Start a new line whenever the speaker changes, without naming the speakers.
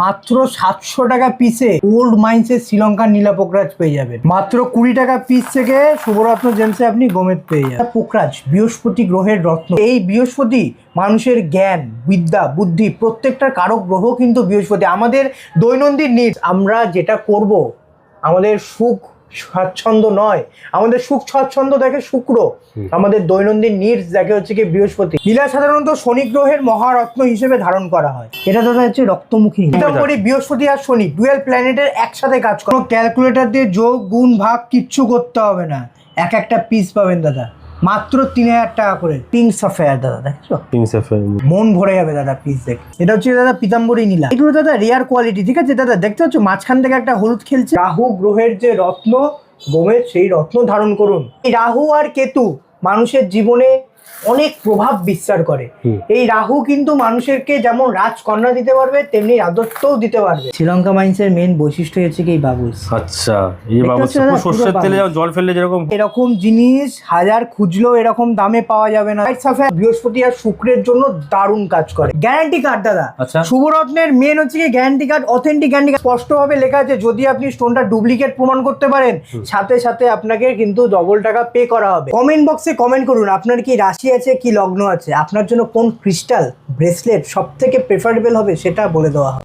মাত্র 700 টাকা পিসে গোল্ড মাইন্সের শ্রীলঙ্কার নীলা পোকরাজ পেয়ে যাবেন। মাত্র 20 টাকা পিস থেকে শুভরত্ন জেমসে আপনি গোমেদ পেয়ে যাবেন। পোকরাজ বৃহস্পতি গ্রহের রত্ন। এই বৃহস্পতি মানুষের জ্ঞান, বিদ্যা, বুদ্ধি প্রত্যেকটার কারক গ্রহ কিন্তু বৃহস্পতি। আমাদের দৈনন্দিন নিডস আমরা যেটা করব, আমাদের সুখ স্বাচ্ছন্দ্য নয়, আমাদের সুখ স্বাচ্ছন্দ্য দেখে শুক্র, আমাদের দৈনন্দিন নিডস দেখে হচ্ছে কি বৃহস্পতি। নীলা সাধারণত শনি গ্রহের মহারত্ন হিসেবে ধারণ করা হয়। এটা দাদা হচ্ছে রক্তমুখী। বৃহস্পতি আর শনি ডুয়েল প্ল্যানেটের একসাথে কাজ করে। ক্যালকুলেটর দিয়ে যোগ গুণ ভাগ কিচ্ছু করতে হবে না, এক একটা পিস পাবেন দাদা মাত্র 3000 টাকা করে। পিঙ্ক সাফায়ার দাদা, দেখছো
পিঙ্ক সাফায়ার,
মন ভরে যাবে দাদা পিস দেখে। এটা হচ্ছে দাদা পিতাম্বরী নীলা, এগুলো দাদা রেয়ার কোয়ালিটি, ঠিক আছে দাদা। দেখতে পাচ্ছ মাঝখান থেকে একটা হলুদ খেলছে। রাহু গ্রহের যে রত্ন গোমেদ, সেই রত্ন ধারণ করুন। এই রাহু আর কেতু মানুষের জীবনে অনেক প্রভাব বিস্তার করে। এই রাহু কিন্তু মানুষেরকে যেমন রাজকন্যা দিতে পারবে, তেমনি রাজত্বও দিতে পারবে। শ্রীলঙ্কা মাইন্সের মেন বৈশিষ্ট্য হচ্ছে কি এই বাবুলস।
আচ্ছা, এই বাবুলস সরষের তেলে জল ফেললে যেরকম,
এরকম জিনিস হাজার খুঁজলেও এরকম দামে পাওয়া যাবে না। বৃহস্পতি আর শুক্রের জন্য দারুণ কাজ করে। গ্যারান্টি কার্ড দাদা, শুভরত্নের মেন হচ্ছে কি guarantee card, authentic guarantee card. স্পষ্টভাবে লেখা আছে যদি আপনি স্টোনটা ডুপ্লিকেট প্রমাণ করতে পারেন, সাথে সাথে আপনাকে কিন্তু ডবল টাকা পে করা হবে। কমেন্ট বক্সে কমেন্ট করুন আপনার কি রাশি আছে, কি লগ্ন আছে, আপনার জন্য কোন ক্রিস্টাল ব্রেসলেট সব থেকে প্রেফারেবল হবে সেটা বলে দেওয়া হবে।